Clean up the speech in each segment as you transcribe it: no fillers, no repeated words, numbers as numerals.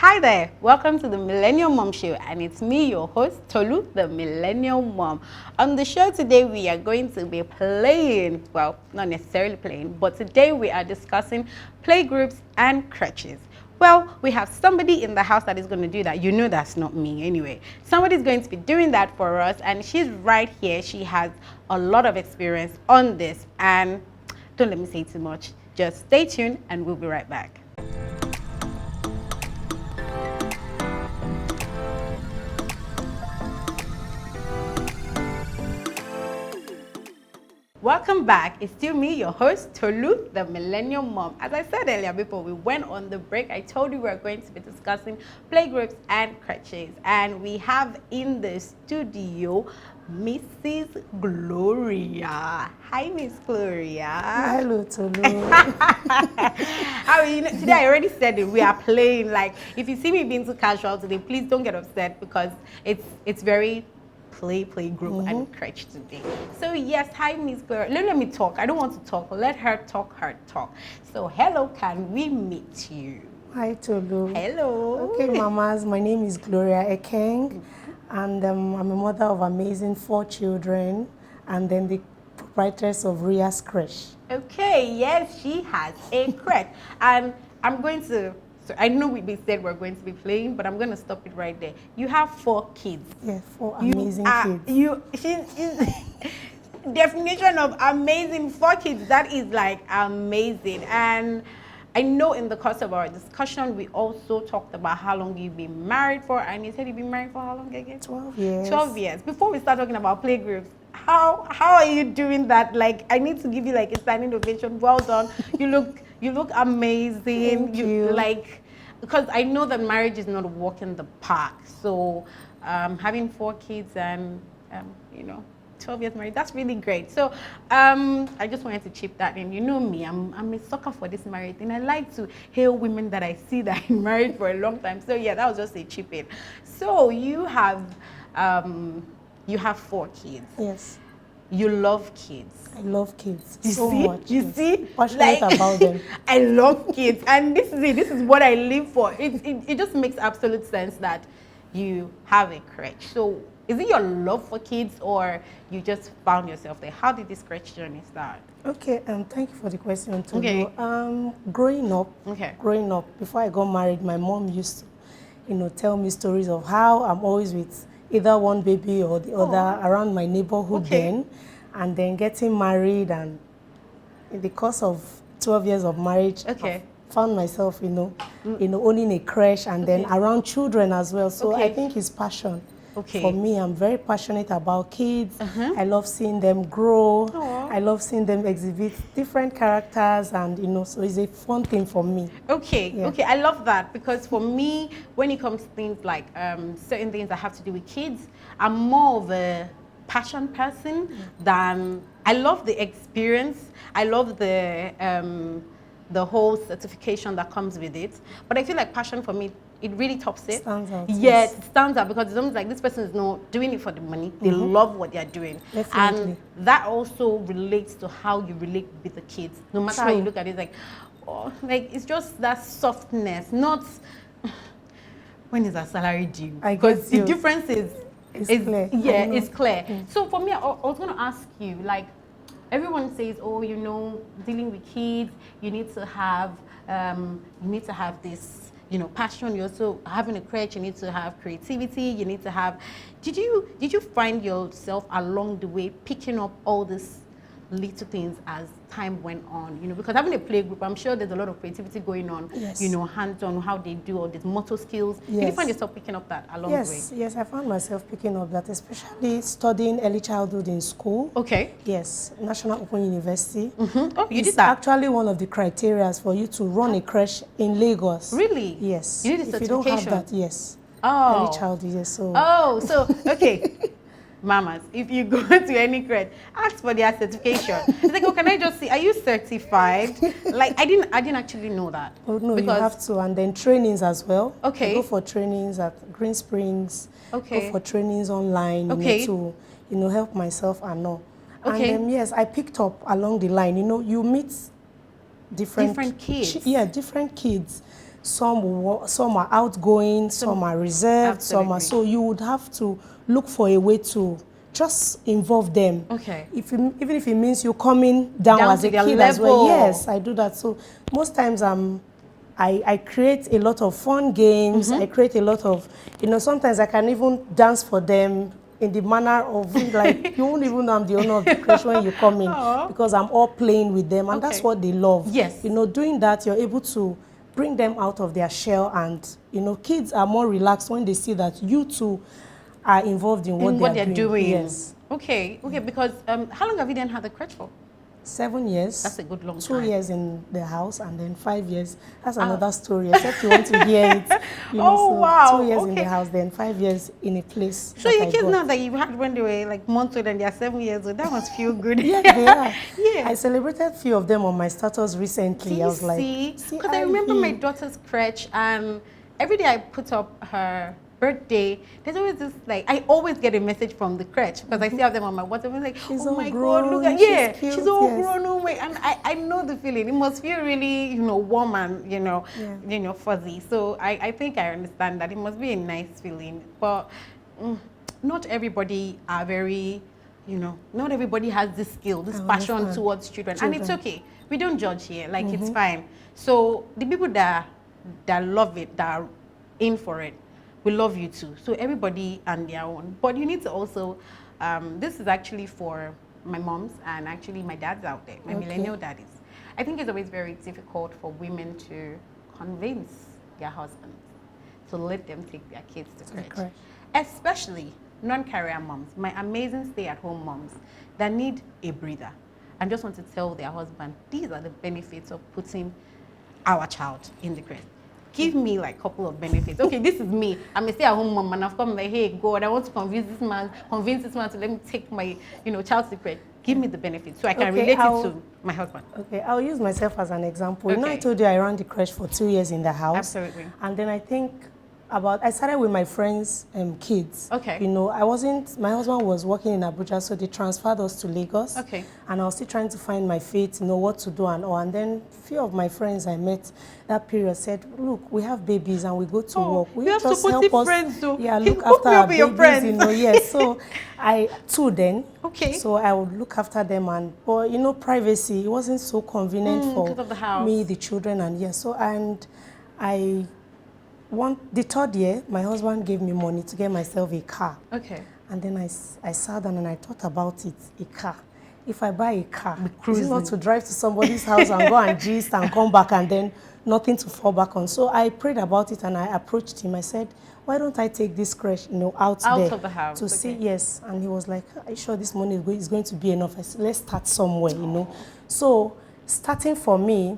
Hi there, welcome to the Millennial Mom Show, and it's me, your host, Tolu, the Millennial Mom. On the show today, we are going to be playing, well, not necessarily playing, but today we are discussing playgroups and creches. Well, we have somebody in the house that is going to do that. You know that's not me anyway. Somebody's going to be doing that for us, and she's right here. She has a lot of experience on this, and don't let me say too much. Just stay tuned, and we'll be right back. Welcome back. It's still me, your host, Tolu, the Millennial Mom. As I said earlier, before we went on the break, I told you we were going to be discussing playgroups and creches. And we have in the studio Mrs. Gloria. Hi, Miss Gloria. Hello, Tolu. Today I already said it. We are playing. Like, if you see me being too casual today, please don't get upset because it's very playgroup and crèche today. So yes, hi Miss Gloria. Let me talk. I don't want to talk. Let her talk. So hello, can we meet you? Hi, Tolu. Hello. Okay, mamas. My name is Gloria Ekeng, and I'm a mother of amazing 4 children, and then the proprietress of Ria's Creche. Okay, yes, she has a crèche, and I'm going to. So I know we said we're going to be playing, but I'm going to stop it right there. You have 4 kids. Yeah, 4 amazing kids. Definition of amazing, 4 kids. That is like amazing. And I know in the course of our discussion, we also talked about how long you've been married for. And you said you've been married for how long again? 12 years. 12 years. Before we start talking about playgroups, how are you doing that? Like, I need to give you like a standing ovation. Well done. You look amazing. Thank you. Like, because I know that marriage is not a walk in the park. So having 4 kids and 12 years married, that's really great. So I just wanted to chip that in. You know me, I'm a sucker for this married thing. I like to hail women that I see that are married for a long time. So yeah, that was just a chip in. So you have 4 kids. Yes. You love kids. I love kids much. You see? Passionate about them. I love kids. And this is it. This is what I live for. It just makes absolute sense that you have a crèche. So is it your love for kids or you just found yourself there? How did this crèche journey start? Okay, thank you for the question, Tolu. Okay. Growing up, before I got married, my mom used to, tell me stories of how I'm always with either one baby or the other around my neighborhood then, and then getting married, and in the course of 12 years of marriage, I found myself, owning a creche and then around children as well. So I think it's passion. For me, I'm very passionate about kids. I love seeing them grow. I love seeing them exhibit different characters, and so it's a fun thing for me. Okay, I love that, because for me, when it comes to things like certain things that have to do with kids, I'm more of a passion person than I love the experience. I love the whole certification that comes with it, but I feel like passion for me, it really tops it. Stands out. Yes, it stands out, because it's almost like this person is not doing it for the money. They love what they're doing. Definitely. And that also relates to how you relate with the kids. No matter how you look at it, like it's just that softness, not when is our salary due? Because the difference is clear. Yeah, it's clear. So for me, I was going to ask you, like, everyone says, dealing with kids, you need to have this, passion. You also having a crèche, you need to have creativity. You need to have. Did you find yourself along the way picking up all these little things as time went on? Because having a playgroup, I'm sure there's a lot of creativity going on. Yes. Hands-on, how they do all these motor skills. Yes. Did you find yourself picking up that along the way? Yes, I found myself picking up that, especially studying early childhood in school. Okay. Yes, National Open University. Oh, you did It's that? actually one of the criteria for you to run a creche in Lagos. Really? Yes. You need a If you don't have certification? that, yes. Oh. Early childhood, yes. So. Oh, so okay. Mamas, if you go to any crèche, ask for their certification. It's like, can I just see? Are you certified? Like, I didn't actually know that. Oh no, you have to, and then trainings as well. Okay. I go for trainings at Green Springs. Okay. Go for trainings online. Okay. To help myself and all. Okay. And yes, I picked up along the line. You meet different kids. Different kids. some are outgoing, some are reserved, some are, so you would have to look for a way to just involve them. Okay. Even if it means you coming down as a kid as well. Yes, I do that. So most times I create a lot of fun games. I create a lot of, sometimes I can even dance for them in the manner of like, you won't even know I'm the owner of the creche when you come in, because I'm all playing with them, and that's what they love. Yes. Doing that, you're able to bring them out of their shell, and kids are more relaxed when they see that you too are involved in what they're doing. Yes. Okay, because how long have you then had the creche for? 7 years. That's a good long time. 2 years in the house, and then 5 years. That's another story, except you want to hear it. Wow. 2 years in the house, then 5 years in a place. So your kids now that you had when they were like months old and they are 7 years old, that must feel good. Yeah, they are. Yeah. I celebrated a few of them on my status recently. I was like, because I remember my daughter's creche, and every day I put up her birthday, there's always this, like, I always get a message from the creche because I see them on my WhatsApp, and like, oh my God, look at, she's all grown, oh my, and I know the feeling. It must feel really, warm and, fuzzy. So I think I understand that. It must be a nice feeling, but not everybody are very, not everybody has this skill, this passion towards children, and it's okay. We don't judge here, like, it's fine. So the people that love it, that are in for it, we love you too. So everybody and their own. But you need to also, this is actually for my moms and actually my dads out there, my millennial daddies. I think it's always very difficult for women to convince their husbands to let them take their kids to creche. Especially non-career moms, my amazing stay-at-home moms that need a breather and just want to tell their husband, these are the benefits of putting our child in the creche. Give me like a couple of benefits. Okay, this is me. I'm a stay-at-home mom, and I've come like, hey, God, I want to convince this man to let me take my, child to creche. Give me the benefits so I can relate it to my husband. Okay, I'll use myself as an example. I told you I ran the creche for 2 years in the house. Absolutely. And then I think I started with my friends' kids. Okay. My husband was working in Abuja, so they transferred us to Lagos. Okay. And I was still trying to find my feet, what to do and all. And then a few of my friends I met that period said, look, we have babies and we go to work. We have just help us. Friends, so look after our babies, yes. So then. Okay. So I would look after them, but privacy, it wasn't so convenient for me, the children, and the third year, my husband gave me money to get myself a car. Okay. And then I sat down and I thought about it, a car. If I buy a car, is it not to drive to somebody's house and go and gist and come back and then nothing to fall back on? So I prayed about it and I approached him. I said, why don't I take this creche, out there of the house to see? Yes. And he was like, are you sure this money is going to be enough? I said, let's start somewhere, So starting for me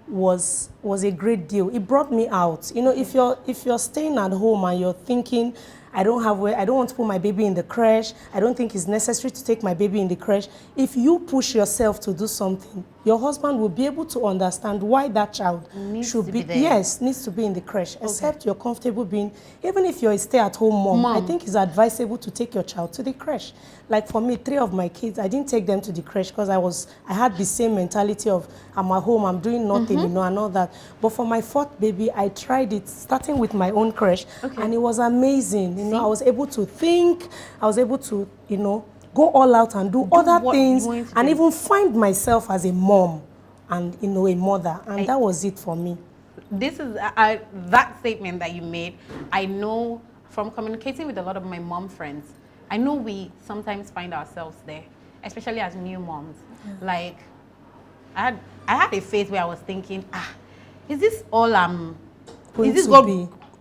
was a great deal. It brought me out. If you're staying at home and you're thinking, I don't want to put my baby in the creche. I don't think it's necessary to take my baby in the creche. If you push yourself to do something, your husband will be able to understand why that child needs to be in the creche. Except you're comfortable being, even if you're a stay-at-home mom, I think it's advisable to take your child to the creche. Like for me, 3 of my kids, I didn't take them to the creche because I had the same mentality of I'm at home, I'm doing nothing, and all that. But for my 4th baby, I tried it, starting with my own creche, and it was amazing. I was able to think, I was able to, go all out and do other things, and even find myself as a mom and, a mother. And that was it for me. This is that statement that you made. I know from communicating with a lot of my mom friends, I know we sometimes find ourselves there, especially as new moms. Like, I had a phase where I was thinking, is this all is this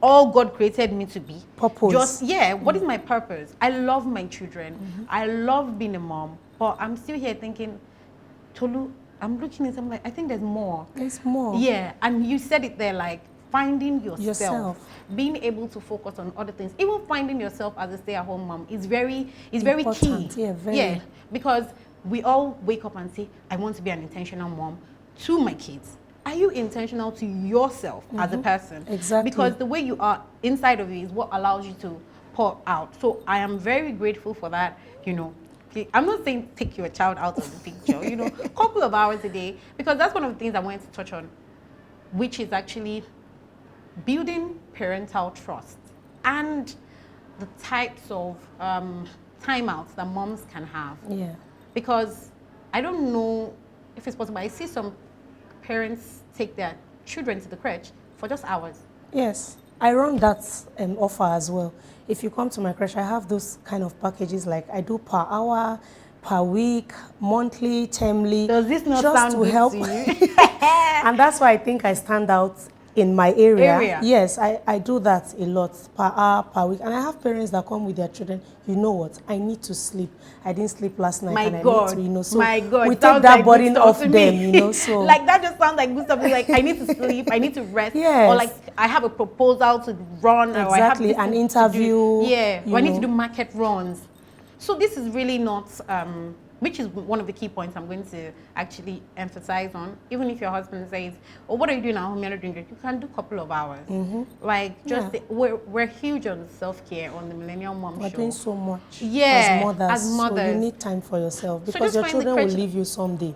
all God created me to be? Purpose. What is my purpose? I love my children. I love being a mom. But I'm still here thinking, Tolu, I'm looking at them like, I think there's more. There's more. Yeah, and you said it there, like, finding yourself. Being able to focus on other things. Even finding yourself as a stay-at-home mom is very key. Yeah, because we all wake up and say, I want to be an intentional mom to my kids. Are you intentional to yourself as a person? Exactly. Because the way you are inside of you is what allows you to pour out. So I am very grateful for that, I'm not saying take your child out of the picture, a couple of hours a day, because that's one of the things I wanted to touch on, which is actually building parental trust and the types of timeouts that moms can have. Yeah. Because I don't know if it's possible. I see some parents take their children to the crèche for just hours. Yes, I run that offer as well. If you come to my crèche, I have those kind of packages, like I do per hour, per week, monthly, termly. Does this not just sound to good help? to you? And that's why I think I stand out in my area. Yes, I do that a lot, per hour, per week. And I have parents that come with their children. You know what? I need to sleep. I didn't sleep last night. My and God. I need to, so my God. we take that burden off them, me. so. Like that just sounds like good stuff. Like I need to sleep, I need to rest. Yes. Or like I have a proposal to run. Exactly, or I have an interview. Yeah, or I need to do market runs. So this is really not, which is one of the key points I'm going to actually emphasize on. Even if your husband says, oh, what are you doing at home? You're not doing it. You can do a couple of hours. Like, just, we're huge on self-care on the Millennial Mom Show. We're doing so much as mothers. So you need time for yourself, because your children will leave you someday.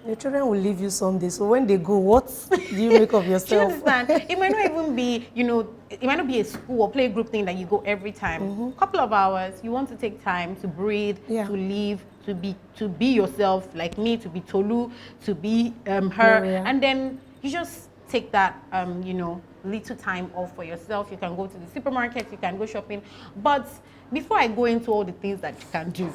Your children will leave you someday. So when they go, what do you make of yourself? Do you understand? It might not even be, it might not be a school or play group thing that you go every time. Couple of hours, you want to take time to breathe, to live, to be yourself, like me, to be Tolu, to be her, Gloria. And then you just take that, little time off for yourself. You can go to the supermarket, you can go shopping. But before I go into all the things that you can do,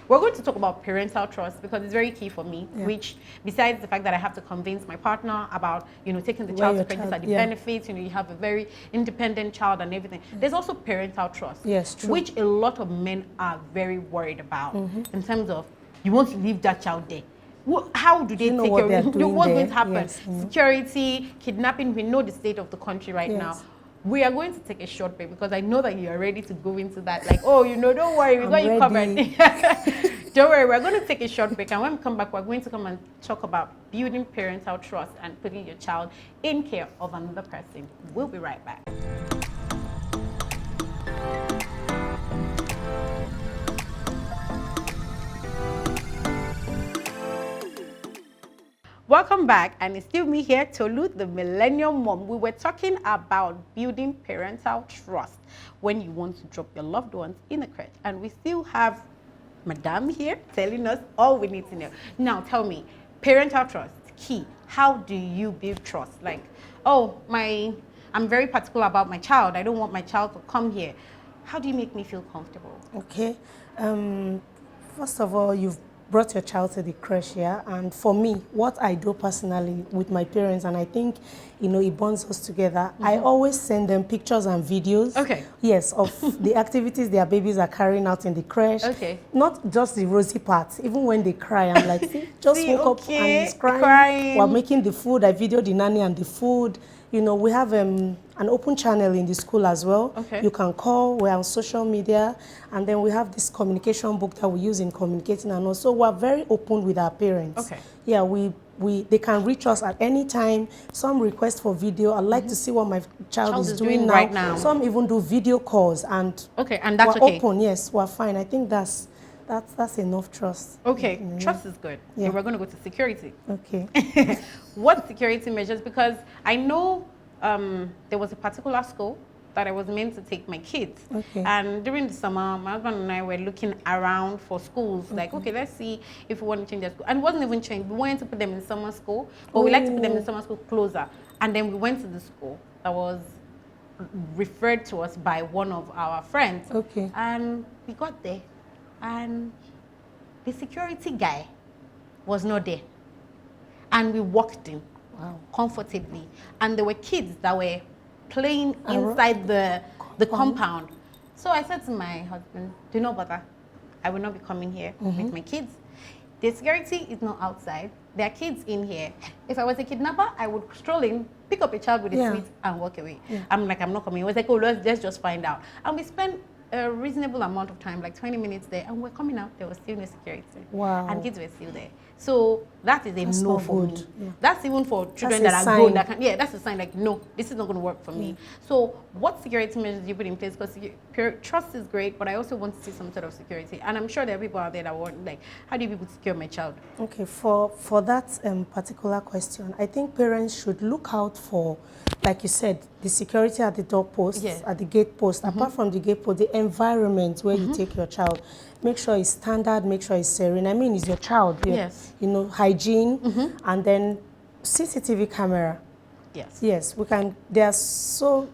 we're going to talk about parental trust, because it's very key for me, which, besides the fact that I have to convince my partner about, taking the child to pregnancy and the benefits, you have a very independent child and everything. There's also parental trust, which a lot of men are very worried about in terms of, you want to leave that child there. How do they take care of it? What's going to happen? Security, kidnapping, we know the state of the country right now. We are going to take a short break, because I know that you are ready to go into that. Like, oh, don't worry, we got you covered. Don't worry, we're going to take a short break. And when we come back, we're going to come and talk about building parental trust and putting your child in care of another person. We'll be right back. Welcome back, and it's still me here, Tolu, the Millennial Mom. We were talking about building parental trust when you want to drop your loved ones in a crèche, and we still have Madame here telling us all we need to know. Now, tell me, parental trust, key. How do you build trust? Like, oh, I'm very particular about my child. I don't want my child to come here. How do you make me feel comfortable? Okay. First of all, you've brought your child to the crèche, and for me, what I do personally with my parents, and I think it bonds us together, I always send them pictures and videos, yes, of the activities their babies are carrying out in the crèche, not just the rosy parts. Even when they cry, I'm like, see, just woke up and he's crying. We're making the food. I video the nanny and the food. We have an open channel in the school as well. You can call. We're on social media, and then we have this communication book that we use in communicating, and also we're very open with our parents. Yeah, they can reach us at any time. Some request for video. I'd like to see what my child is doing now. Right now. Some even do video calls, and and that's we're open. Yes, we're fine. I think that's enough trust. Trust is good. Yeah. We're going to go to security. What security measures? Because I know there was a particular school that I was meant to take my kids. And during the summer, my husband and I were looking around for schools. Like, let's see if we want to change their school. And it wasn't even changed. We wanted to put them in summer school, but we like to put them in summer school closer. And then we went to the school that was referred to us by one of our friends. And we got there, and the security guy was not there. And we walked in comfortably. And there were kids that were playing inside the compound. So I said to my husband, do not bother. I will not be coming here with my kids. The security is not outside. There are kids in here. If I was a kidnapper, I would stroll in, pick up a child with a sweet, and walk away. I'm like, I'm not coming. He was like, oh, let's just find out. And we spent a reasonable amount of time, like 20 minutes there, and we're coming out, there was still no security. And kids were still there. So that is a no for me. That's even for children that are grown. That's a sign like, no, this is not going to work for me. So what security measures do you put in place? Because trust is great, but I also want to see some sort of security. And I'm sure there are people out there that want, like, how do you people secure my child? For that particular question, I think parents should look out for like you said, the security at the doorpost, at the gate post, apart from the gate post, the environment where you take your child, make sure it's standard, make sure it's serene. I mean, it's your child. You know, hygiene, and then CCTV camera. Yes, we can. There are so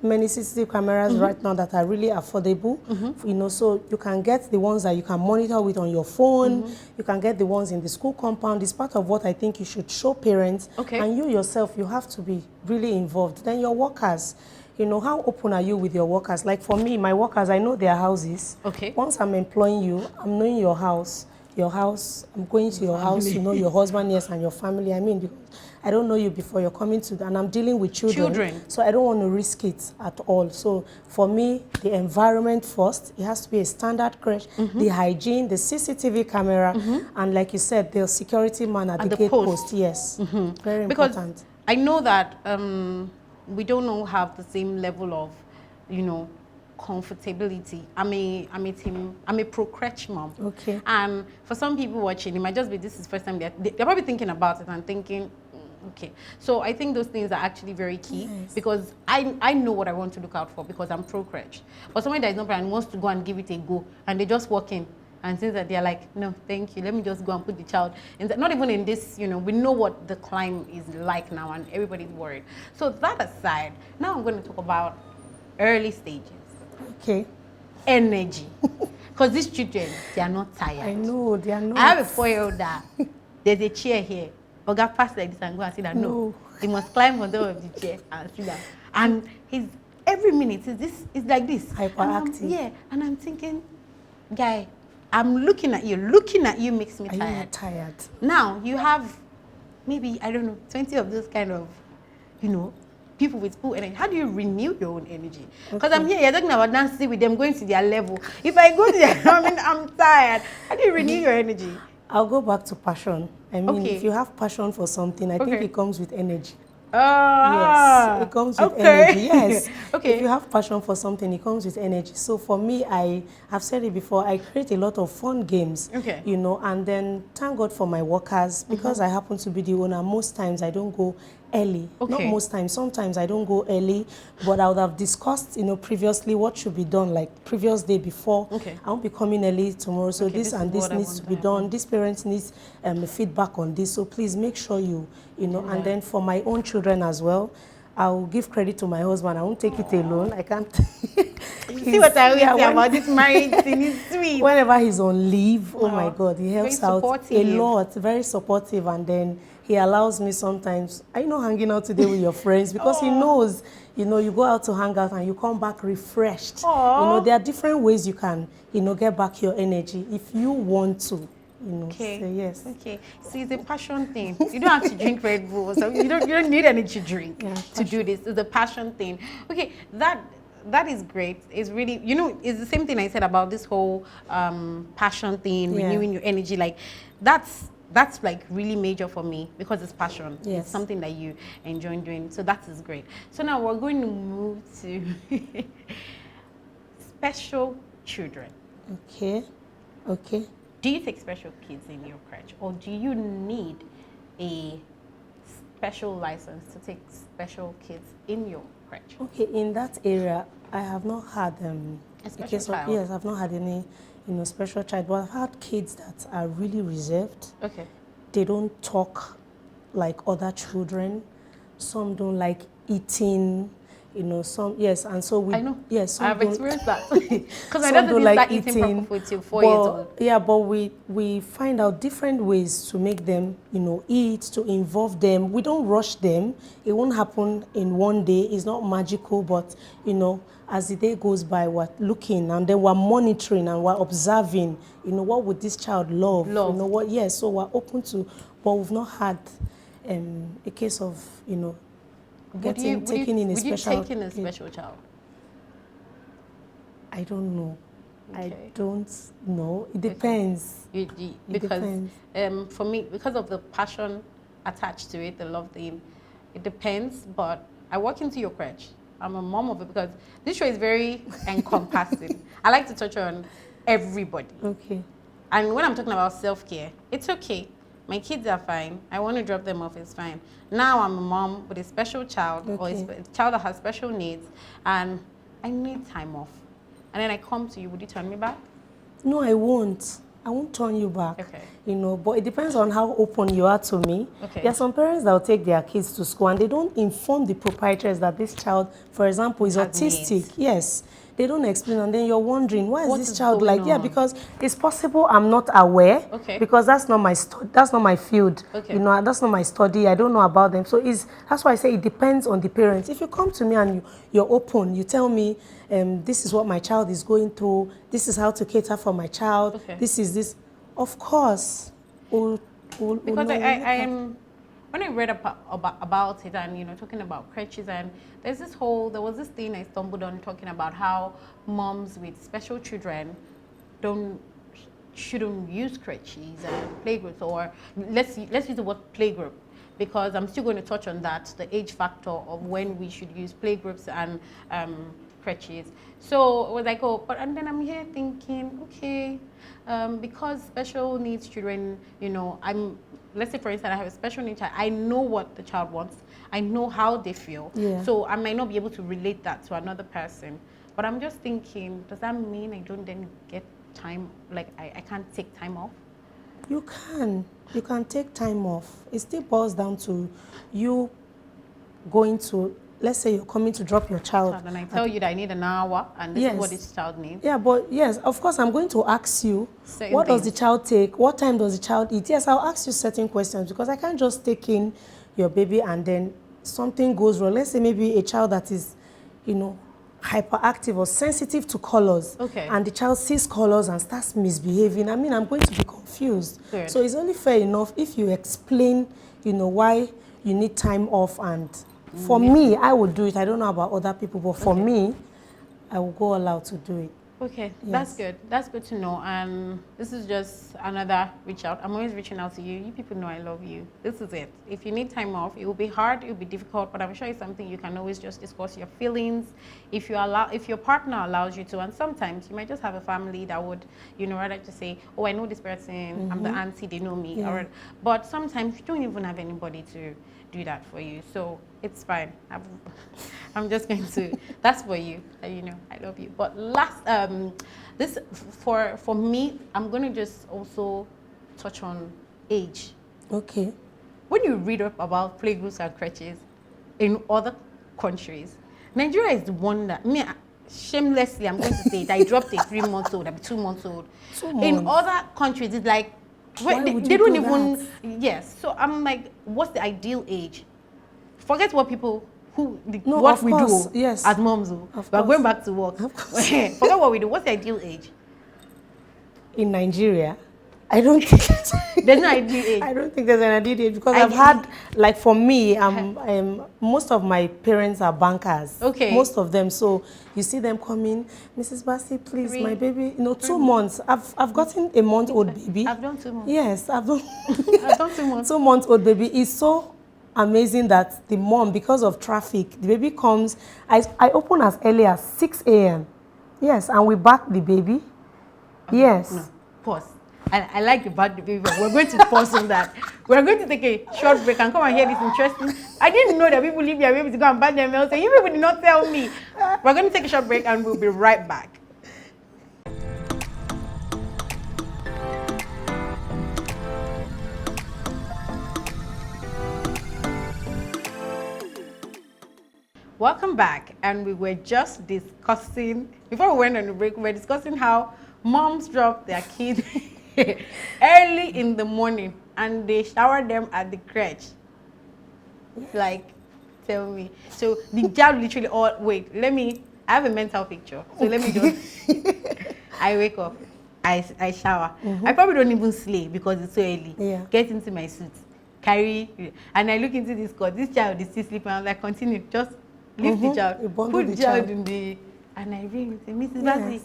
many CCTV cameras right now that are really affordable. You know, so you can get the ones that you can monitor with on your phone. You can get the ones in the school compound. It's part of what I think you should show parents. And you yourself, you have to be really involved. Then your workers, you know, how open are you with your workers? Like for me, my workers, I know their houses. Once I'm employing you, I'm knowing your house. I'm going to your house, you know, your husband, yes, and your family. I mean, because I don't know you before you're coming to, and I'm dealing with children. So I don't want to risk it at all. So for me, the environment first, it has to be a standard creche, the hygiene, the CCTV camera, and like you said, the security man at the gate post. Yes, very important. Because I know that we don't all have the same level of, you know, comfortability. I'm a pro-creche mom. And for some people watching, it might just be this is first time they're probably thinking about it and thinking, okay. So I think those things are actually very key because I know what I want to look out for because I'm pro-creche. But somebody that is not and wants to go and give it a go and they just walk in and things that they're like, no, thank you. Let me just go and put the child in. Not even in this, you know, we know what the climate is like now and everybody's worried. So that aside, now I'm going to talk about early stages. Energy. Because these children, they are not tired. I know, they are not. I have a 4-year-old that there's a chair here. Oga pass like this and go and sit down. No. He must climb on top of the chair and sit down. And he's every minute is like this. Hyperactive. And I'm thinking, guy, I'm looking at you. Looking at you makes me tired. Are you not tired? Now you have maybe, I don't know, 20 of those kind of, you know, people with full energy. How do you renew your own energy? Because I'm here, you're talking about dancing with them, going to their level. If I go to their, I'm tired. How do you renew your energy? I'll go back to passion. I mean, if you have passion for something, I think it comes with energy. Yes, it comes with energy. Yes. If you have passion for something, it comes with energy. So for me, I've said it before, I create a lot of fun games. You know, and then thank God for my workers because I happen to be the owner. Most times I don't go early. Not most times. Sometimes I don't go early, but I would have discussed, you know, previously what should be done, like previous day before. I won't be coming early tomorrow, so this and this needs to be done. This parent needs feedback on this, so please make sure you know. And then for my own children as well, I'll give credit to my husband. I won't take it alone. I can't. See what I always say about this marriage thing is sweet. Whenever he's on leave, oh my God, he helps out a lot. Very supportive, and then he allows me sometimes, are you not hanging out today with your friends? Because he knows, you know, you go out to hang out and you come back refreshed. You know, there are different ways you can, you know, get back your energy if you want to. You know, say yes. See, it's a passion thing. You don't have to drink Red Bull. So you don't need energy drink to do this. It's a passion thing. Okay, that is great. It's really, you know, it's the same thing I said about this whole passion thing, renewing your energy. Like that's like really major for me because it's passion. It's something that you enjoy doing. So that is great. So now we're going to move to special children. Do you take special kids in your creche, or do you need a special license to take special kids in your creche? In that area, I have not had a special child. Yes, I've not had any, you know, special child, but I've had kids that are really reserved. They don't talk like other children. Some don't like eating. You know, some, and so we... I know. Yes, I've experienced that. Because I don't like eating proper food till 4 years old. Yeah, but we find out different ways to make them, you know, eat, to involve them. We don't rush them. It won't happen in one day. It's not magical, but, you know, as the day goes by, we're looking and then we're monitoring and we're observing, you know, what would this child love? You know what? So we're open to, but we've not had a case of, you know, taking in a special child? I don't know. I don't know. It depends. Because for me, because of the passion attached to it, the love thing, it depends. But I walk into your creche. I'm a mom of it because this show is very encompassing. I like to touch on everybody. Okay. And when I'm talking about self-care, it's okay. My kids are fine. I want to drop them off, it's fine. Now I'm a mom with a special child, or a child that has special needs, and I need time off. And then I come to you, would you turn me back? No, I won't. I won't turn you back. Okay. You know, but it depends on how open you are to me. Okay. There are some parents that will take their kids to school and they don't inform the proprietors that this child, for example, is autistic. Needs. Yes. They don't explain, and then you're wondering, why is this child going like? Yeah, on? because it's possible I'm not aware. Okay. Because that's not my that's not my field. Okay. You know, that's not my study. I don't know about them. So that's why I say it depends on the parents. If you come to me and you're open, you tell me, this is what my child is going through. This is how to cater for my child. Okay. This is this. Of course. Because when I read about it, and, you know, talking about creches, and there was this thing I stumbled on talking about how moms with special children shouldn't use creches and playgroups, or let's use the word playgroup, because I'm still going to touch on that, the age factor of when we should use playgroups and creches. So it was like, and then I'm here thinking, okay, because special needs children, you know, let's say for instance, I have a special needs child, I know what the child wants, I know how they feel, so I might not be able to relate that to another person. But I'm just thinking, does that mean I don't then get time, like I can't take time off? You can take time off. It still boils down to you going to, let's say you're coming to drop your child. And I tell you that I need an hour, and this is what this child needs. Yeah, but yes, of course, I'm going to ask you, what does the child take? What time does the child eat? Yes, I'll ask you certain questions, because I can't just take in your baby and then something goes wrong. Let's say maybe a child that is, you know, hyperactive or sensitive to colors. Okay. And the child sees colors and starts misbehaving. I mean, I'm going to be confused. Good. So it's only fair enough if you explain, you know, why you need time off. And for me, I would do it. I don't know about other people, but for me, I will go all out to do it. Okay, Yes. that's good. That's good to know. And this is just another reach out. I'm always reaching out to you. You people know I love you. This is it. If you need time off, it will be hard, it will be difficult, but I'm sure it's something you can always just discuss your feelings. If your partner allows you to, and sometimes you might just have a family that would, you know, rather just say, oh, I know this person, I'm the auntie, they know me. Yeah. But sometimes you don't even have anybody to do that for you. So it's fine. I'm just going to, that's for you. You know, I love you. But this, for me, I'm going to just also touch on age. Okay. When you read up about playgroups and creches in other countries, Nigeria is the one that, shamelessly, I'm going to say it, I dropped a 3-month-old, a 2-month-old. 2 months. In other countries, it's like, they don't even, yes. So I'm like, what's the ideal age? Forget what people, what we do as moms. We're going back to work. Forget what we do. What's the ideal age? In Nigeria, I don't think there's no ideal age. I don't think there's an ideal age, because I've had, like for me, most of my parents are bankers. Okay. Most of them. So you see them coming, Mrs. Bassi, please, my baby, you know, 2 months. I've gotten a month-old baby. I've done 2 months. Yes, I've done 2 months. 2-month-old baby. It's so amazing that the mom, because of traffic, the baby comes. I open as early as 6 a.m. Yes, and we back the baby. Yes. No, pause. I like about the baby, but we're going to pause on that. We're going to take a short break and come and hear this interesting. I didn't know that people leave their baby to go and bat their mail. So you people did not tell me. We're going to take a short break and we'll be right back. Welcome back, and we were just discussing, before we went on the break, we were discussing how moms drop their kids early in the morning and they shower them at the crèche. Like, tell me. So the child literally, I have a mental picture. So let me just, I wake up, I shower. I probably don't even sleep because it's so early. Yeah. Get into my suit, carry, and I look into this court. This child is still sleeping. I'm like, continue, just lift the child, put the child in the, and I ring and say, Mrs. Bassi,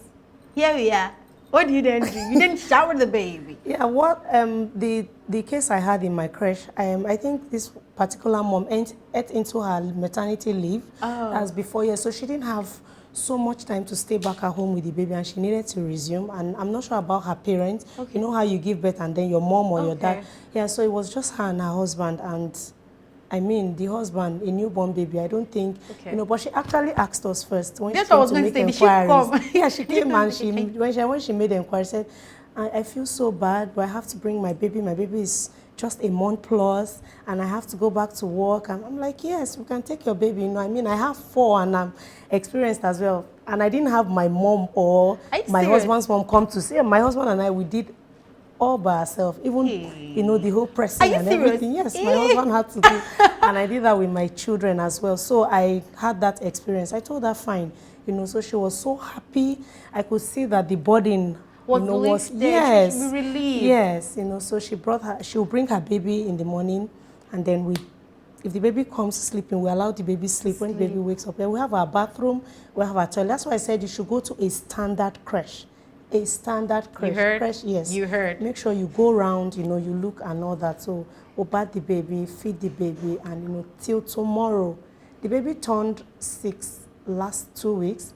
here we are. What do you then do? You didn't shower the baby. Yeah, what the case I had in my creche, I think this particular mom ate into her maternity leave as before, so she didn't have so much time to stay back at home with the baby, and she needed to resume. And I'm not sure about her parents. Okay. You know how you give birth and then your mom or your Okay. dad. Yeah, so it was just her and her husband. And I mean, the husband, a newborn baby, I don't think, Okay. you know, but she actually asked us first when That's she what I came was to going make to say. Did she inquiries. come? Yeah, she came and when she made the inquiry, said, I feel so bad, but I have to bring my baby. My baby is just a month plus, and I have to go back to work. And I'm like, yes, we can take your baby. You know, I mean, I have 4 and I'm experienced as well. And I didn't have my mom or my husband's mom come to see. My husband and I, we did all by ourselves, even you know, the whole pressing and everything. Yes, my husband had to do, and I did that with my children as well. So I had that experience. I told her fine, you know. So she was so happy. I could see that the burden was yes, she should be relieved. Yes, you know. So she'll bring her baby in the morning, and then if the baby comes sleeping, we allow the baby sleep. When the baby wakes up, then we have our bathroom, we have our toilet. That's why I said you should go to a standard creche. A standard creche. You heard? Creche, yes. You heard. Make sure you go around, you know, you look and all that. So, bath the baby, feed the baby, and, you know, till tomorrow. The baby turned 6 last 2 weeks.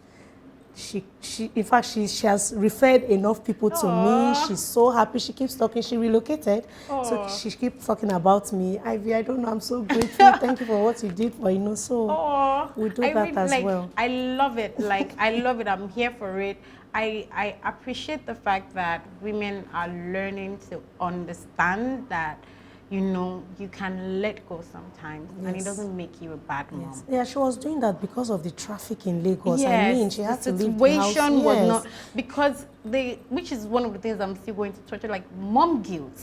In fact, she has referred enough people to me. She's so happy. She keeps talking. She relocated. So she keeps talking about me. Ivy, I don't know. I'm so grateful. Thank you for what you did for, you know. So we do that as well. I love it. Like, I love it. I'm here for it. I appreciate the fact that women are learning to understand that, you know, you can let go sometimes, and it doesn't make you a bad mom. Yeah, she was doing that because of the traffic in Lagos. Yes, I mean, she had to leave the house. The situation was not, because which is one of the things I'm still going to touch on, like mom guilt.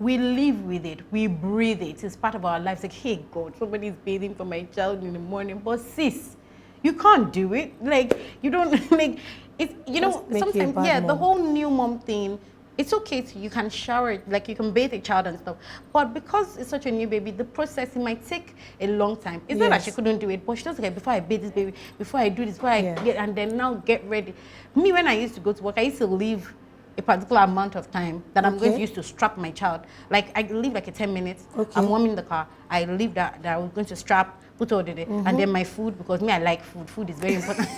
We live with it, we breathe it. It's part of our lives. Like, hey God, somebody's bathing for my child in the morning, but sis, you can't do it. Like, you don't like it. You know, sometimes the whole new mom thing. It's okay you can shower, like you can bathe a child and stuff, but because it's such a new baby, the process, it might take a long time. It's not that she couldn't do it, but she does, okay, before I bathe this baby, before I do this, before I get, and then now get ready. Me, when I used to go to work, I used to leave a particular amount of time that I'm going to use to strap my child. Like, I leave like a 10 minutes, I'm warming the car, I leave that I was going to strap, put all the and then my food, because me, I like food. Food is very important.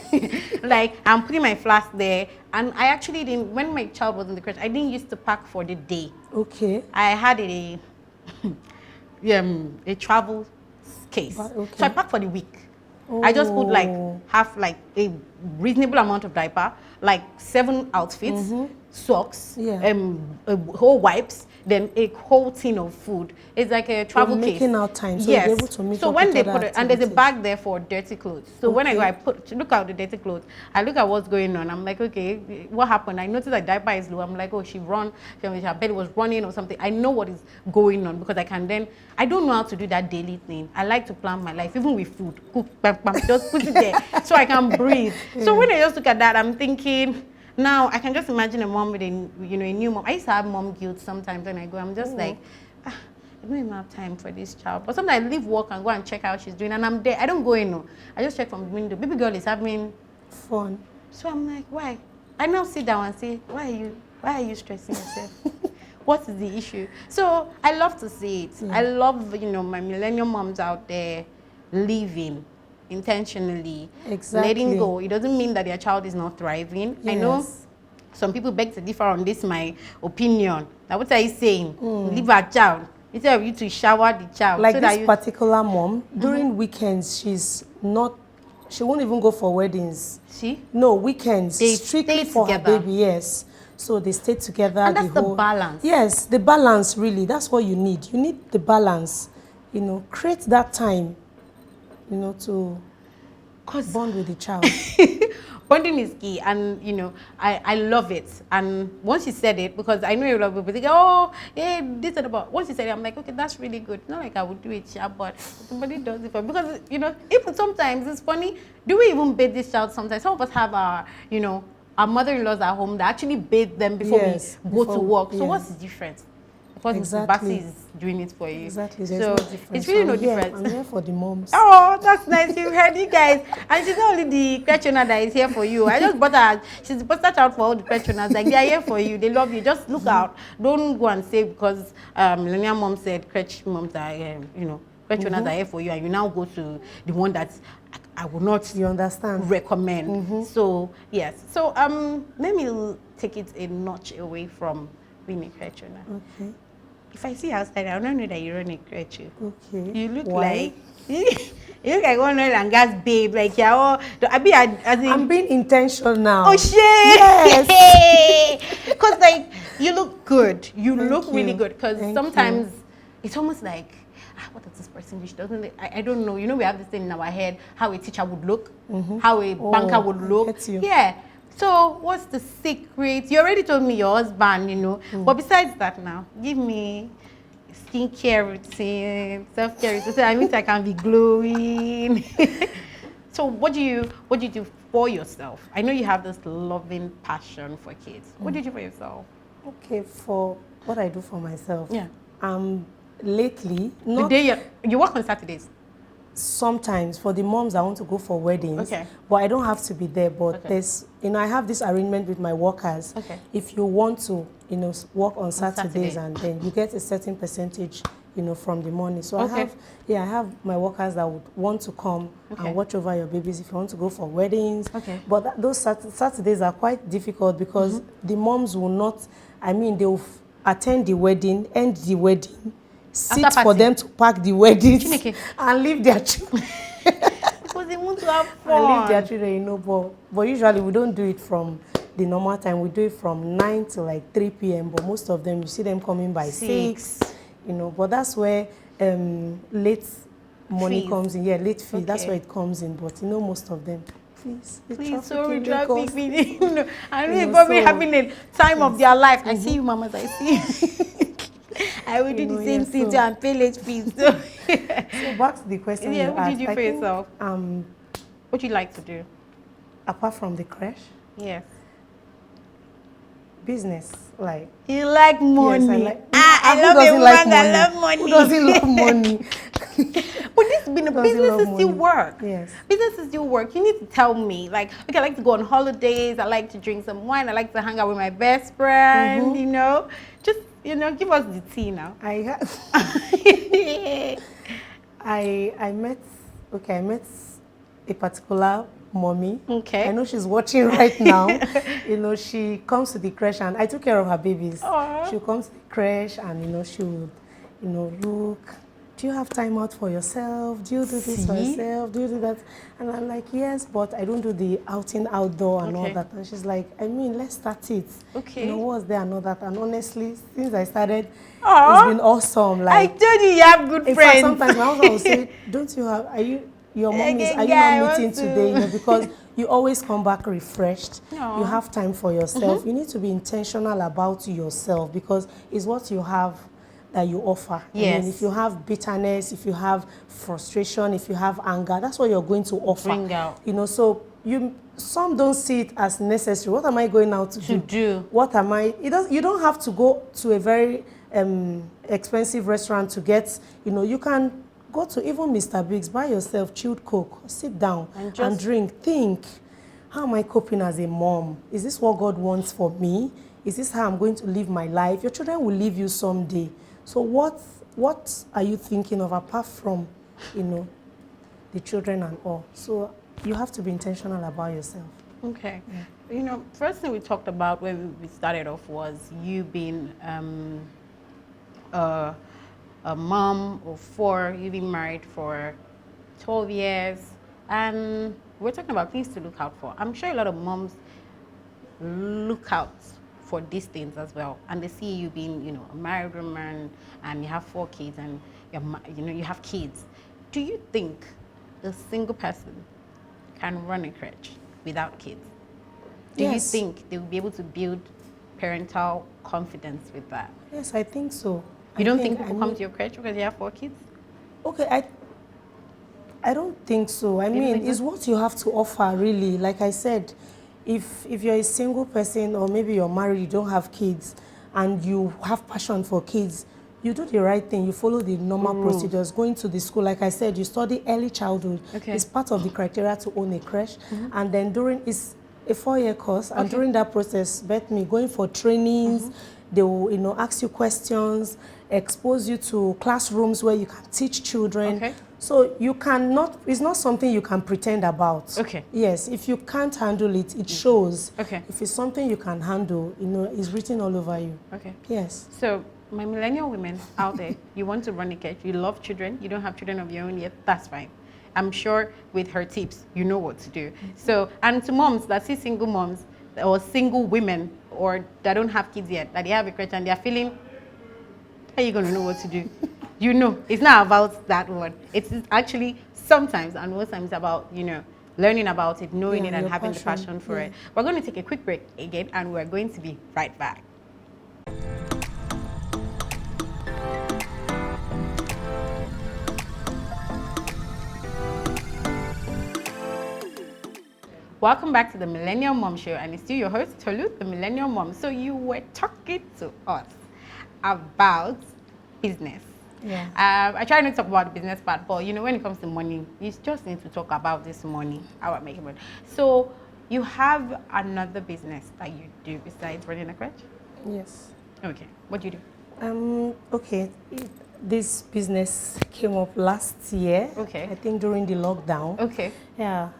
Like, I'm putting my flask there, and I actually didn't, when my child was in the crèche, I didn't used to pack for the day. Okay. I had a travel case. So I packed for the week. I just put like half, like a reasonable amount of diaper, like 7 outfits, socks, whole wipes, then a whole tin of food. It's like a travel case. Making out time, so you're able to make. So when they put it, and there's a bag there for dirty clothes. So when I go, look at the dirty clothes. I look at what's going on. I'm like, okay, what happened? I noticed that diaper is low. I'm like, oh, her belly was running or something. I know what is going on, because I don't know how to do that daily thing. I like to plan my life, even with food. Cook, just put it there so I can breathe. So when I just look at that, I'm thinking, now I can just imagine a mom with a new mom. I used to have mom guilt sometimes when I go. I'm just like, I don't even have time for this child. But sometimes I leave work and go and check how she's doing, and I'm there. I don't go in. No. I just check from the window. Baby girl is having fun. So I'm like, why? I now sit down and say, why are you stressing yourself? What is the issue? So I love to see it. I love, my millennial moms out there living intentionally, letting go. It doesn't mean that their child is not thriving. I know some people beg to differ on this, my opinion. Now, what are you saying? Leave our child instead of you to shower the child. Like, so this particular mom, during weekends, she won't even go for weddings. No, weekends. They strictly for her baby, yes. So they stay together. And that's the balance. Yes, the balance, really. That's what you need. You need the balance. Create that time, to bond with the child. Bonding is key, and I love it. And once you said it, because I know a lot of people think, oh, yeah, this and about. Once you said it, I'm like, okay, that's really good. Not like I would do it, but somebody does it for me. Because even sometimes it's funny. Do we even bathe this child? Sometimes some of us have our mother-in-laws at home that actually bathe them before we go to work. So what's the difference? Because Baxi is doing it for you. Exactly. So no difference. It's really no difference. I'm here for the moms. Oh, that's nice. You heard you guys. And she's not only the creche owner that is here for you. I just bought her. She's the poster child for all the creche owners. Like, they are here for you. They love you. Just look out. Don't go and say because millennial mom said creche moms are, Crèche owners are here for you, and you now go to the one that I will not recommend. So yes. So let me take it a notch away from being a crèche owner. Okay. If I see you outside, I don't know that you run a crèche. Okay. You look like you look like one oil and gas babe. Like you're all, I'm being intentional now. Oh shit! Yes. Because like you look good. You Thank look you. really good. Because Thank sometimes it's almost like, what does this person do? She doesn't look, I don't know. You know, we have this thing in our head, how a teacher would look, how a banker would look. Get you. Yeah. So what's the secret? You already told me your husband, you know. But besides that now, give me skincare routine, self-care routine. So I mean I can be glowing. So what do you do for yourself? I know you have this loving passion for kids. What do you do for yourself? Okay, for what I do for myself. Yeah. Lately, The day you work on Saturdays. Sometimes for the moms I want to go for weddings, but I don't have to be there. But there's, I have this arrangement with my workers. If you want to, work on Saturdays, and then you get a certain percentage, from the money. So I have my workers that would want to come and watch over your babies if you want to go for weddings. But those Saturdays are quite difficult because the moms will not. I mean, they will attend the wedding, end the wedding, sit for them to pack the weddings and leave their children. Because they want to have fun. And leave their children, but usually we don't do it from the normal time. We do it from 9 to like 3 p.m. But most of them, you see them coming by 6. But that's where late money comes in. Yeah, late fee. That's where it comes in. But most of them. Please, sorry, traffic. I know you're probably having a time of their life. I see you, mamas. I see you. I will do the same thing to and pay late fees. So back to the question. Yeah, what did you do for yourself? What do you like to do? Apart from the creche? Yes. Business, like. You like money. Yes, I love a woman that love money. Who doesn't love money? But businesses still work. Yes. Businesses still work. You need to tell me. Like, okay, I like to go on holidays. I like to drink some wine. I like to hang out with my best friend, Just, give us the tea now. I met a particular mommy. Okay. I know she's watching right now. She comes to the creche and I took care of her babies. She comes to the creche and, she would, look, do you have time out for yourself? Do you do this for yourself? Do you do that? And I'm like, yes, but I don't do the outing outdoor and all that. And she's like, let's start it. What's there and all that? And honestly, since I started, it's been awesome. Like, I told you have good friends. In fact, sometimes my husband will say, don't you have, your mom are you not meeting today? Because you always come back refreshed. You have time for yourself. You need to be intentional about yourself because it's what you have that you offer. Yes. I mean, if you have bitterness, if you have frustration, if you have anger, that's what you're going to offer. Bring out. So some don't see it as necessary. What am I going out to do? What am I? You don't have to go to a very expensive restaurant to get. You can go to even Mr. Biggs, buy yourself chilled Coke, sit down and drink. Think, how am I coping as a mom? Is this what God wants for me? Is this how I'm going to live my life? Your children will leave you someday. So what are you thinking of apart from, the children and all? So you have to be intentional about yourself. Okay. Yeah. First thing we talked about when we started off was you being a mom of 4, you've been married for 12 years, and we're talking about things to look out for. I'm sure a lot of moms look out for these things as well, and they see you being, a married woman, and you have 4 kids, and you have kids. Do you think a single person can run a crèche without kids? Do you think they will be able to build parental confidence with that? Yes, I think so. You don't think people come to your crèche because you have 4 kids? Okay, I don't think so. I mean, it's what you have to offer, really. Like I said, if you're a single person or maybe you're married, you don't have kids, and you have passion for kids, you do the right thing. You follow the normal procedures. Going to the school, like I said, you study early childhood. It's part of the criteria to own a crèche. And then A 4-year course, and during that process, bet me, going for trainings, they will, ask you questions, expose you to classrooms where you can teach children. Okay. So you cannot, it's not something you can pretend about. Okay. Yes, if you can't handle it, it shows. Okay. If it's something you can handle, it's written all over you. Okay. Yes. So, my millennial women out there, you want to run a creche, you love children, you don't have children of your own yet, that's fine. I'm sure with her tips, you know what to do. So, and to moms that see single moms or single women or that don't have kids yet, that they have a creche and they're feeling, how are you going to know what to do? You know, it's not about that one. It's actually sometimes and most times about, learning about it, knowing it, and having the passion for it. We're going to take a quick break again, and we're going to be right back. Welcome back to the Millennial Mom Show, and it's still your host, Tolu, the Millennial Mom. So you were talking to us about business. Yeah. I try not to talk about the business part, but when it comes to money, you just need to talk about this money, how I make money. So you have another business that you do besides running a creche? Yes. Okay. What do you do? Okay. This business came up last year. Okay. I think during the lockdown. Okay. Yeah.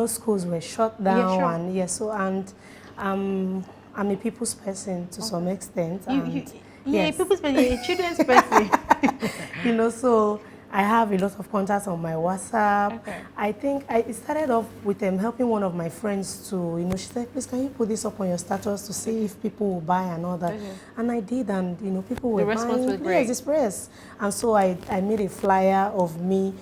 Schools were shut down. Yeah, sure. And I'm a people's person to some extent. People's person, a children's person. So I have a lot of contacts on my WhatsApp. Okay. I think it started off with helping one of my friends to, she said, please, can you put this up on your status to see if people will buy and all that? Okay. And I did, and, people were buying. The response was great. Yes, express. And so I made a flyer of me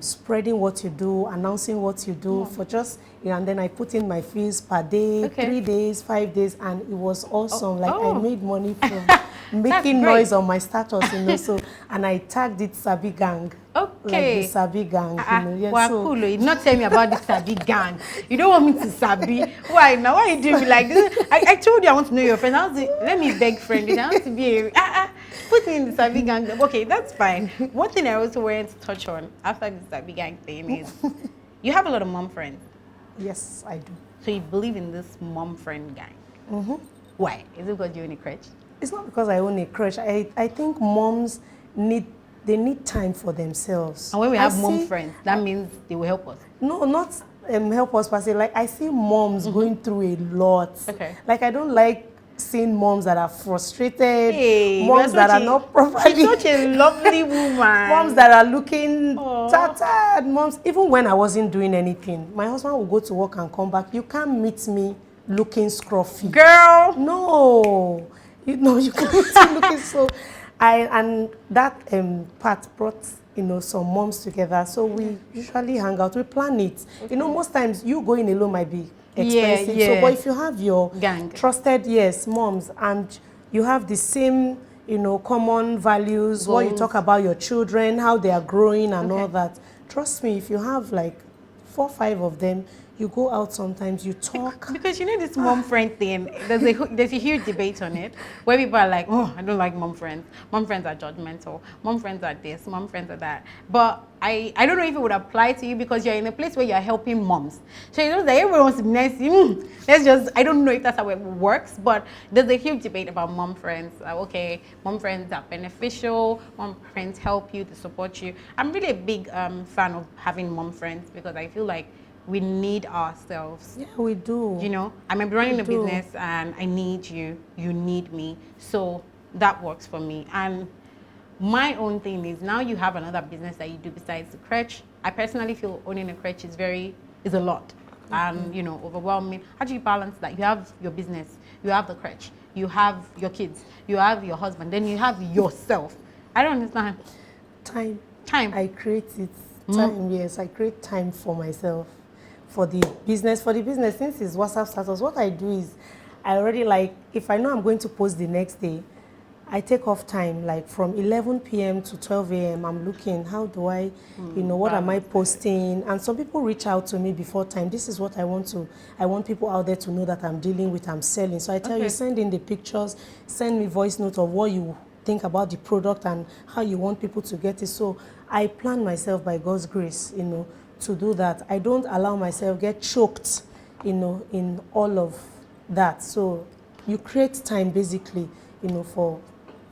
spreading what you do, announcing what you do for just, and then I put in my fees per day, 3 days, 5 days, and it was awesome. I made money from making noise on my status, so, and I tagged it Sabi Gang. Okay. Like the Sabi Gang, cool. You not tell me about the Sabi Gang. You don't want me to Sabi. Why now? Why are you doing me like this? I told you I want to know your friend. Let me beg friend. I want to be put me in the Sabi Gang. Okay, that's fine. One thing I also wanted to touch on after the Sabi Gang thing is you have a lot of mom friends. Yes, I do. So you believe in this mom friend gang. Why? Is it because you own a creche? It's not because I own a creche. I think moms need time for themselves. And when we have mom friends, that means they will help us. No, not help us per se. I see moms going through a lot. Okay. I don't like seeing moms that are frustrated, moms that are not properly. She's such a lovely woman. Moms that are looking tattered. Moms, even when I wasn't doing anything, my husband will go to work and come back. You can't meet me looking scruffy. Girl. No. You can't meet me looking so. And that part brought, some moms together. So we usually hang out, we plan it. Okay. Most times you going alone might be expensive. Yeah. So, but if you have your gang, trusted, moms, and you have the same, common values, goals. What you talk about your children, how they are growing and all that, trust me, if you have 4 or 5 of them, you go out sometimes, you talk. Because this mom friend thing, there's a huge debate on it, where people are like, oh, I don't like mom friends. Mom friends are judgmental. Mom friends are this, mom friends are that. But I don't know if it would apply to you because you're in a place where you're helping moms. So that everyone wants to be nice. I don't know if that's how it works, but there's a huge debate about mom friends. Okay, mom friends are beneficial. Mom friends help you, to support you. I'm really a big fan of having mom friends because I feel like we need ourselves. Yeah, we do. I may be running a business and I need you, you need me. So that works for me. And my own thing is now you have another business that you do besides the creche. I personally feel owning a creche is a lot and, overwhelming. How do you balance that? You have your business, you have the creche, you have your kids, you have your husband, then you have yourself. I don't understand. Time. I create it. Time, yes. I create time for myself. For the business, since it's WhatsApp status, what I do is I already if I know I'm going to post the next day, I take off time, from 11 p.m. to 12 a.m. I'm looking, how do I, what am I posting? And some people reach out to me before time. This is what I want people out there to know that I'm dealing with, I'm selling. So I tell you, send in the pictures, send me voice notes of what you think about the product and how you want people to get it. So I plan myself by God's grace, to do that. I don't allow myself get choked in all of that. So you create time basically, for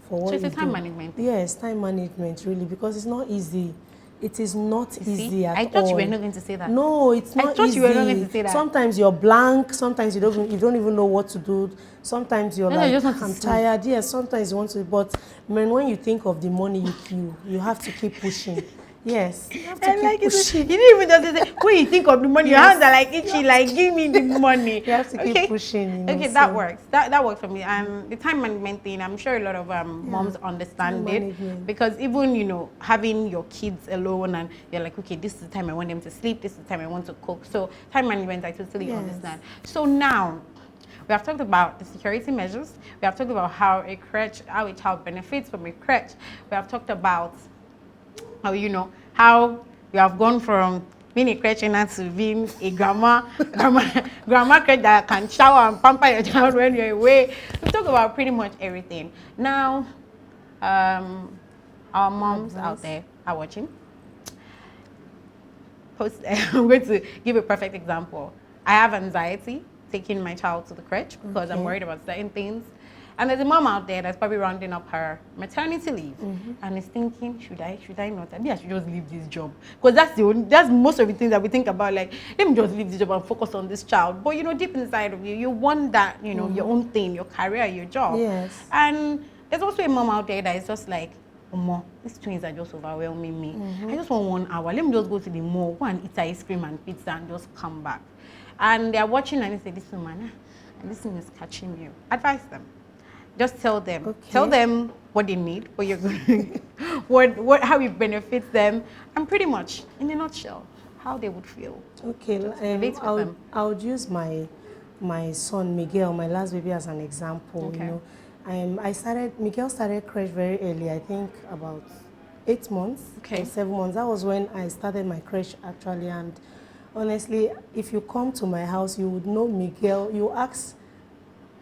what So it's you a time do. management. Yes, time management really, because it's not easy. It is not easy at all. I thought you were not going to say that. No, it's not easy. I thought you were not going to say that. Sometimes you're blank. Sometimes you don't even know what to do. Sometimes you're like, I'm tired. Yes, sometimes you want to. But when you think of the money, you have to keep pushing. Yes, you have to keep pushing. You didn't even just say, when you think of the money, your hands are like itchy, like give me the money. You have to keep pushing. Okay, that works. That works for me. And the time management thing, I'm sure a lot of moms understand it, because even having your kids alone and you're like, okay, this is the time I want them to sleep. This is the time I want to cook. So time management, I totally understand. So now, we have talked about the security measures. We have talked about how a child benefits from a crèche. We have talked about how you have gone from being a crèche to being a grandma crèche that can shower and pamper your child when you're away. We talk about pretty much everything. Now, our moms out there are watching. I'm going to give a perfect example. I have anxiety taking my child to the crèche because I'm worried about certain things. And there's a mom out there that's probably rounding up her maternity leave and is thinking, should I not? Maybe I should just leave this job. Because that's most of the things that we think about, like, let me just leave this job and focus on this child. But deep inside of you, you want that, your own thing, your career, your job. Yes. And there's also a mom out there that is just like, these twins are just overwhelming me. I just want 1 hour. Let me just go to the mall, go and eat ice cream and pizza and just come back. And they're watching and they say, this woman, this thing is catching you. Advise them. Just tell them. Okay. Tell them what they need, what you're going, how it benefits them, and pretty much, in a nutshell, how they would feel. Okay, I would use my son Miguel, my last baby, as an example. Okay. Miguel started crèche very early. I think about 8 months or 7 months. That was when I started my crèche actually. And honestly, if you come to my house, you would know Miguel. You ask,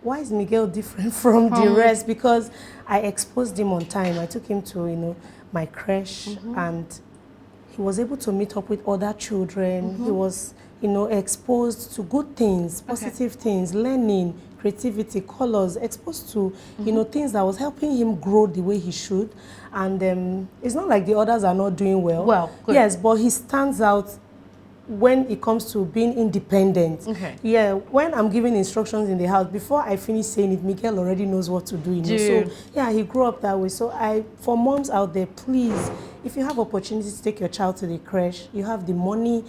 why is Miguel different from the rest? Because I exposed him on time. I took him to, my crèche, and he was able to meet up with other children. He was, exposed to good things, positive things, learning, creativity, colors, exposed to, things that was helping him grow the way he should. And it's not like the others are not doing well. Well, good. Yes, but he stands out when it comes to being independent. Okay. Yeah, when I'm giving instructions in the house, before I finish saying it, Miguel already knows what to do. So yeah, he grew up that way. So for moms out there, please, if you have opportunity to take your child to the crèche, you have the money,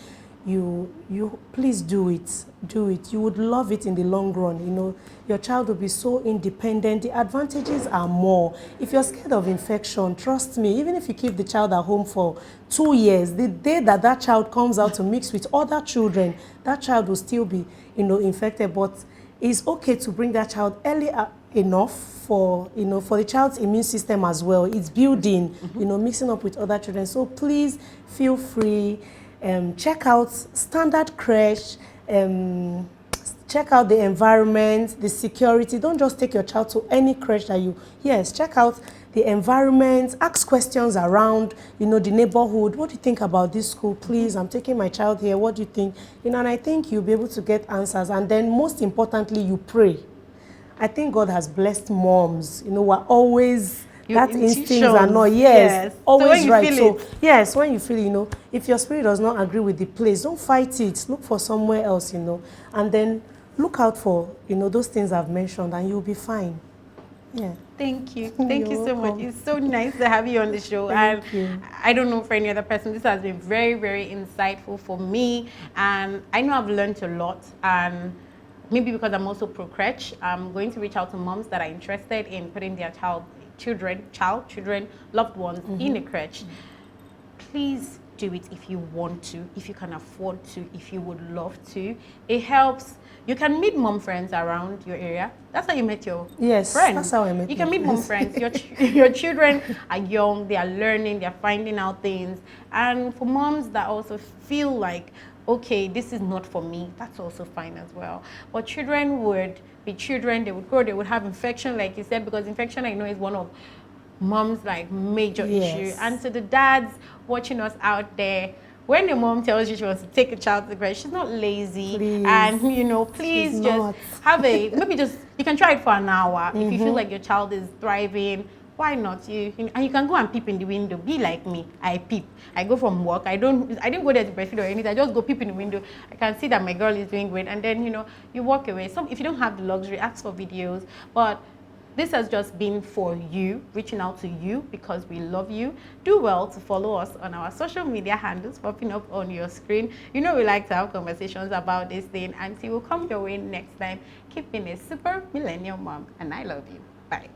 you please do it. Do it. You would love it in the long run. Your child will be so independent. The advantages are more. If you're scared of infection, trust me, even if you keep the child at home for 2 years, the day that child comes out to mix with other children, that child will still be, infected. But it's okay to bring that child early enough for the child's immune system as well. It's building, mixing up with other children. So please feel free. Check out standard crèche, check out the environment, the security. Don't just take your child to any crèche that check out the environment, ask questions around, the neighborhood. What do you think about this school? Please, I'm taking my child here. What do you think? And I think you'll be able to get answers. And then most importantly, you pray. I think God has blessed moms. We're always... that instincts are not, always so right. So, yes, when you feel, if your spirit does not agree with the place, don't fight it. Look for somewhere else, and then look out for, those things I've mentioned, and you'll be fine. Yeah. Thank you. Thank you so much. It's so nice to have you on the show. Thank you. I don't know for any other person, this has been very, very insightful for me. And I know I've learned a lot. And maybe because I'm also pro-crèche, I'm going to reach out to moms that are interested in putting their children, loved ones in a crèche. Please do it if you want to, if you can afford to, if you would love to. It helps. You can meet mom friends around your area. That's how you met your friends. That's how I met you can meet mom friends. Your children are young, they are learning, they are finding out things. And for moms that also feel like, okay, this is not for me, that's also fine as well. But children would be children, they would grow, they would have infection, like you said, because infection, I know, is one of mom's major issue. And to the dads watching us out there, when a mom tells you she wants to take a child to the creche, she's not lazy. Please. And, you know, please She's just not. have maybe just, you can try it for an hour. If you feel like your child is thriving, why not? And you can go and peep in the window. Be like me. I peep. I go from work. I didn't go there to breastfeed or anything. I just go peep in the window. I can see that my girl is doing great. And then, you know, you walk away. If you don't have the luxury, ask for videos. But this has just been for you, reaching out to you because we love you. Do well to follow us on our social media handles popping up on your screen. You know we like to have conversations about this thing. Until we'll come your way next time. Keep being a super millennial mom. And I love you. Bye.